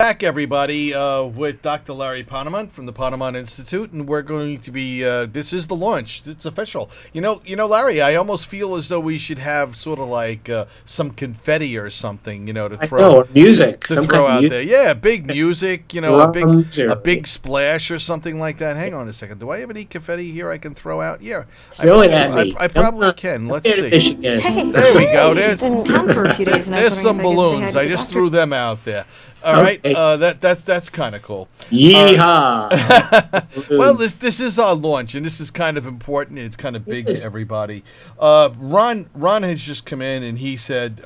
Back, everybody, with Dr. Larry Ponemon from the Ponemon Institute, and we're going to be. This is the launch. It's official. Larry. I almost feel as though we should have sort of like some confetti or something, to I throw know, music, to some throw kind of out music, there. Yeah, big music. drums, A or big splash or something like that. Hang on a second. Do I have any confetti here I can throw out? Yeah, throw it at me. I Come probably on, can. come Let's here to see. Michigan. Hey, There we go. I was just in town for a few days, and I There's was wondering some if I could say hi balloons. to I the just doctor. threw them out there. All right. Okay. That's kind of cool. Yeehaw! Well, this is our launch, and this is kind of important. And it's kind of big to Yes. everybody. Ron has just come in, and he said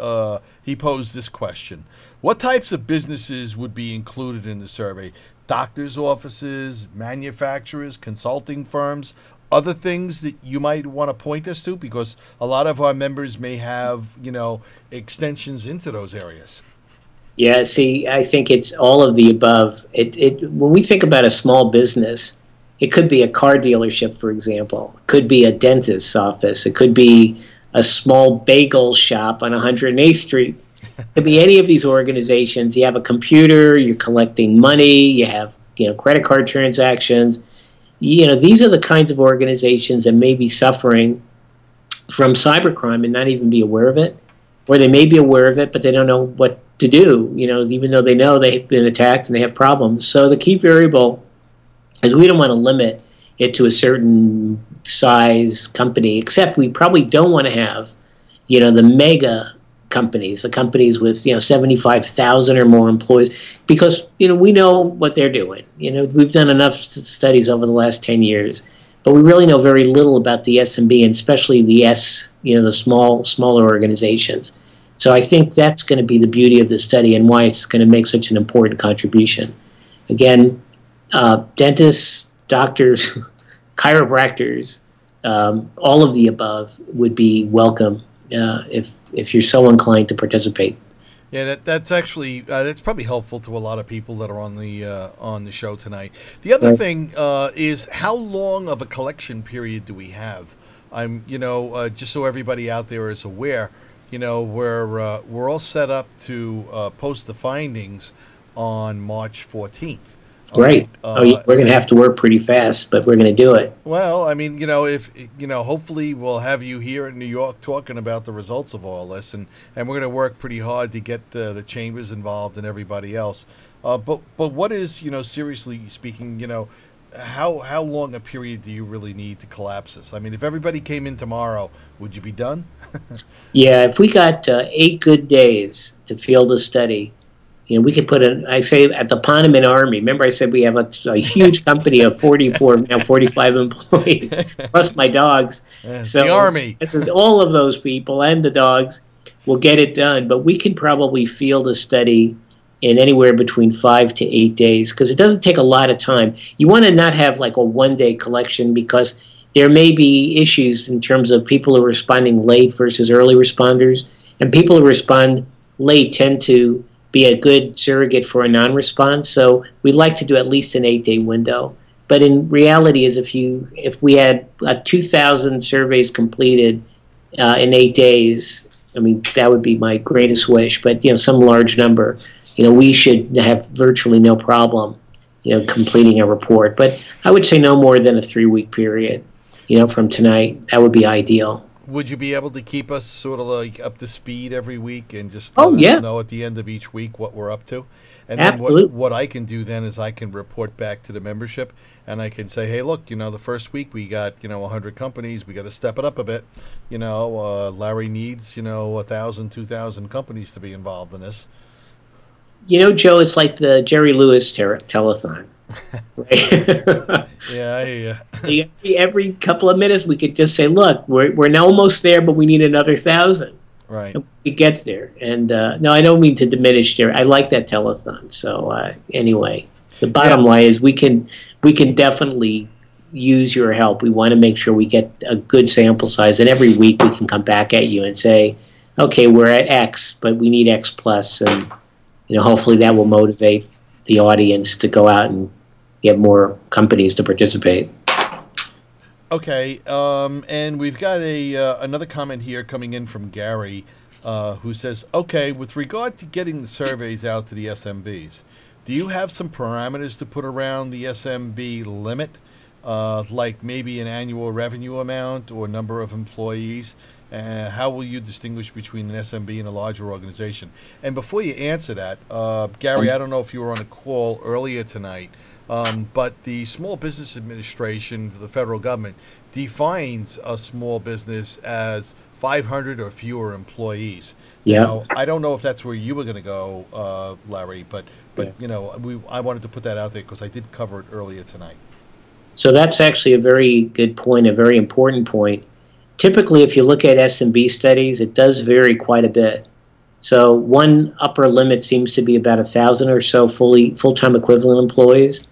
he posed this question: what types of businesses would be included in the survey? Doctors' offices, manufacturers, consulting firms, other things that you might want to point us to, because a lot of our members may have extensions into those areas. Yeah, see, I think it's all of the above. When we think about a small business, it could be a car dealership, for example. It could be a dentist's office. It could be a small bagel shop on 108th Street. It could be any of these organizations. You have a computer, you're collecting money, you have, credit card transactions. These are the kinds of organizations that may be suffering from cybercrime and not even be aware of it, or they may be aware of it, but they don't know what to do, even though they know they've been attacked and they have problems. So the key variable is we don't want to limit it to a certain size company, except we probably don't want to have, the mega companies, the companies with, 75,000 or more employees, because, we know what they're doing. We've done enough studies over the last 10 years, but we really know very little about the SMB, and especially the the smaller organizations. So I think that's going to be the beauty of the study and why it's going to make such an important contribution. Again, dentists, doctors, chiropractors, all of the above would be welcome if you're so inclined to participate. Yeah, that's actually that's probably helpful to a lot of people that are on the show tonight. The other Right. thing is, how long of a collection period do we have? Just so everybody out there is aware, we're all set up to post the findings on March 14th. All Right. Oh, yeah, we're going to have to work pretty fast, but we're going to do it. Well, I mean, if hopefully we'll have you here in New York talking about the results of all this, and we're going to work pretty hard to get the chambers involved and everybody else. But what is, seriously speaking, how long a period do you really need to collapse this? I mean, if everybody came in tomorrow, would you be done? Yeah, if we got 8 good days to field a study, we could put I say at the Ponemon Army. Remember I said we have a huge company of 44, now 45 employees, plus my dogs. So the Army. This is all of those people and the dogs will get it done. But we could probably field a study in anywhere between 5 to 8 days, because it doesn't take a lot of time. You want to not have like a one-day collection, because there may be issues in terms of people who are responding late versus early responders. And people who respond late tend to be a good surrogate for a non-response. So we'd like to do at least an 8-day window. But in reality, is if we had 2,000 surveys completed in 8 days, I mean, that would be my greatest wish. But some large number, we should have virtually no problem, completing a report. But I would say no more than a 3-week period, from tonight. That would be ideal. Would you be able to keep us sort of like up to speed every week and just Oh, let yeah. us know at the end of each week what we're up to? And then Absolutely. what I can do then is I can report back to the membership, and I can say, hey, look, the first week we got, 100 companies. We got to step it up a bit. Larry needs, 1,000, 2,000 companies to be involved in this. Joe, it's like the Jerry Lewis telethon. Right? Yeah, I hear you. Every couple of minutes, we could just say, "Look, we're now almost there, but we need another 1,000." Right. And we get there. And no, I don't mean to diminish Jerry. I like that telethon. So anyway, the bottom line is we can definitely use your help. We want to make sure we get a good sample size, and every week we can come back at you and say, "Okay, we're at X, but we need X plus," and hopefully that will motivate the audience to go out and get more companies to participate. Okay, and we've got another comment here coming in from Gary, who says, okay, with regard to getting the surveys out to the SMBs, do you have some parameters to put around the SMB limit, like maybe an annual revenue amount or number of employees? How will you distinguish between an SMB and a larger organization? And before you answer that, Gary, I don't know if you were on a call earlier tonight, but the Small Business Administration for the federal government defines a small business as 500 or fewer employees. Yeah. Now, I don't know if that's where you were going to go, Larry, but Yeah. I wanted to put that out there because I did cover it earlier tonight. So that's actually a very good point, a very important point. Typically, if you look at SMB studies, it does vary quite a bit. So one upper limit seems to be about 1,000 or so full-time equivalent employees.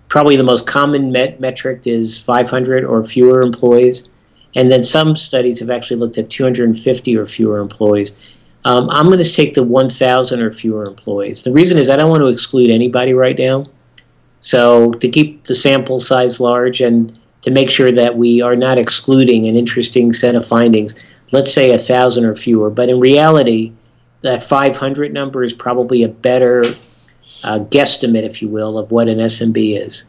Probably the most common metric is 500 or fewer employees. And then some studies have actually looked at 250 or fewer employees. I'm going to take the 1,000 or fewer employees. The reason is I don't want to exclude anybody right now. So to keep the sample size large and to make sure that we are not excluding an interesting set of findings, let's say 1,000 or fewer. But in reality, that 500 number is probably a better guesstimate, if you will, of what an SMB is.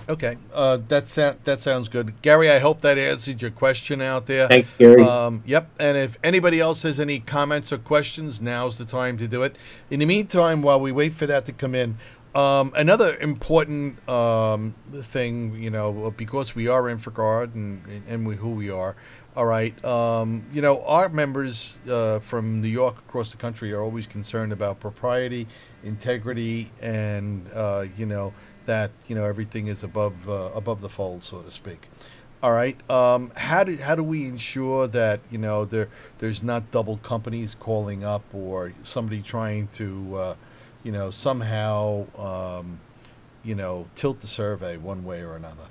Okay, that sounds good, Gary. I hope that answered your question out there. Thanks, Gary. Yep. And if anybody else has any comments or questions, now's the time to do it. In the meantime, while we wait for that to come in, another important thing, because we are InfraGard and who we are. All right. Our members from New York across the country are always concerned about propriety, integrity, and that everything is above the fold, so to speak. All right. How do we ensure that there's not double companies calling up or somebody trying to somehow tilt the survey one way or another?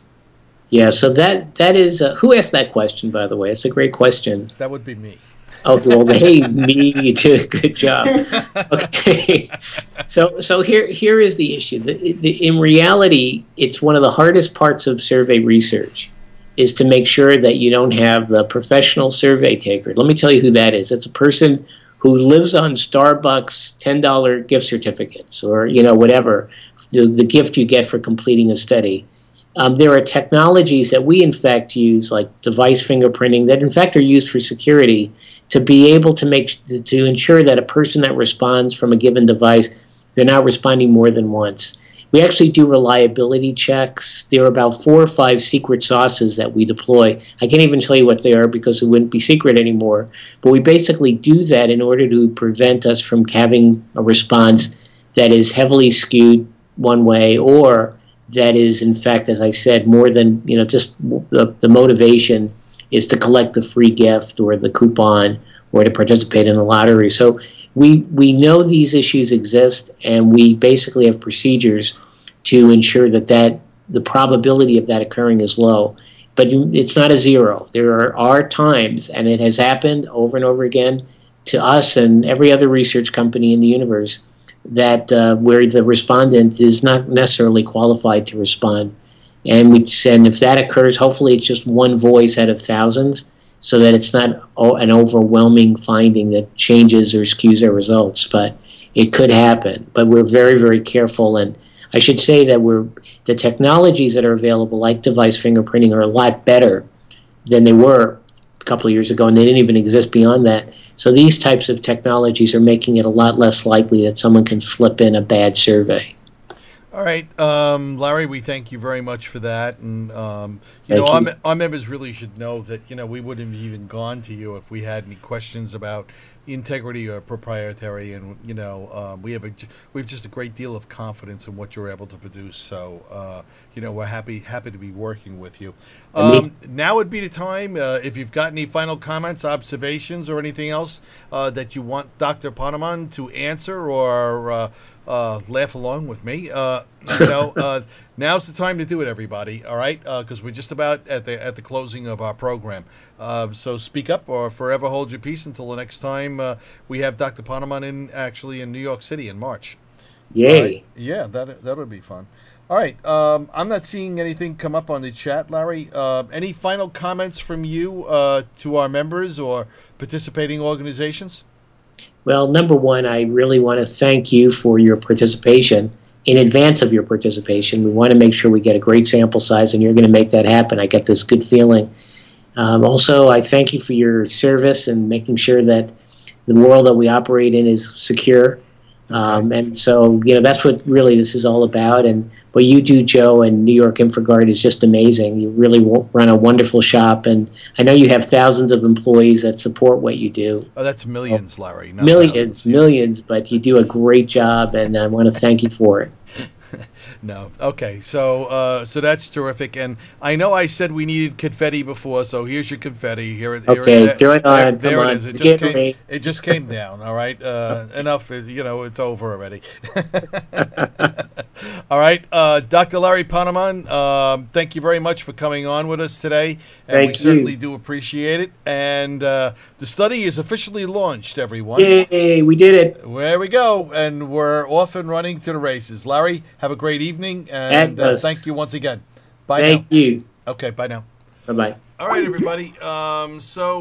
Yeah. So that is who asked that question, by the way? It's a great question. That would be me. Oh, well, me too. Good job. Okay. So here is the issue. In reality, it's one of the hardest parts of survey research is to make sure that you don't have the professional survey taker. Let me tell you who that is. It's a person who lives on Starbucks $10 gift certificates or, whatever, the gift you get for completing a study. There are technologies that we, in fact, use, like device fingerprinting, that, in fact, are used for security to be able to ensure that a person that responds from a given device, they're not responding more than once. We actually do reliability checks. There are about 4 or 5 secret sauces that we deploy. I can't even tell you what they are because it wouldn't be secret anymore. But we basically do that in order to prevent us from having a response that is heavily skewed one way or that is, in fact, as I said, more than, just the motivation is to collect the free gift or the coupon or to participate in the lottery. So we know these issues exist, and we basically have procedures to ensure that the probability of that occurring is low. But it's not a zero. There are times, and it has happened over and over again to us and every other research company in the universe, that where the respondent is not necessarily qualified to respond. And if that occurs, hopefully it's just one voice out of thousands, so that it's not an overwhelming finding that changes or skews our results. But it could happen. But we're very, very careful. And I should say that the technologies that are available, like device fingerprinting, are a lot better than they were a couple of years ago, and they didn't even exist beyond that. So these types of technologies are making it a lot less likely that someone can slip in a bad survey. All right, Larry, we thank you very much for that. And, our members really should know that, we wouldn't have even gone to you if we had any questions about integrity or proprietary. And, we have just a great deal of confidence in what you're able to produce. So, we're happy to be working with you. Now would be the time, if you've got any final comments, observations, or anything else that you want Dr. Ponemon to answer or laugh along with me. Now's the time to do it, everybody. All right, because we're just about at the closing of our program. So speak up or forever hold your peace until the next time we have Dr. Ponemon in New York City in March. Yay! Right? Yeah, that would be fun. All right, I'm not seeing anything come up on the chat, Larry. Any final comments from you to our members or participating organizations? Well, number one, I really want to thank you for your participation. in advance of your participation. We want to make sure we get a great sample size, and you're going to make that happen. I get this good feeling. Also, I thank you for your service and making sure that the world that we operate in is secure. And so, that's what really this is all about. And what you do, Joe, and New York InfraGard is just amazing. You really run a wonderful shop. And I know you have thousands of employees that support what you do. Oh, that's millions, Larry. Not Millions, thousands. millions, but you do a great job, and I want to thank you for it. No. Okay. So that's terrific. And I know I said we needed confetti before, so here's your confetti. Here Okay, throw it on. There Come it on. is. It It just came down. All right. Enough. It's over already. All right. Dr. Larry Ponemon, thank you very much for coming on with us today. And Thank we certainly you. do appreciate it. And the study is officially launched, everyone. Yay, we did it. There we go. And we're off and running to the races. Larry, have a great evening. And Yes. thank you once again. Bye now. Thank you. Okay, bye now. Bye-bye. All right, everybody. So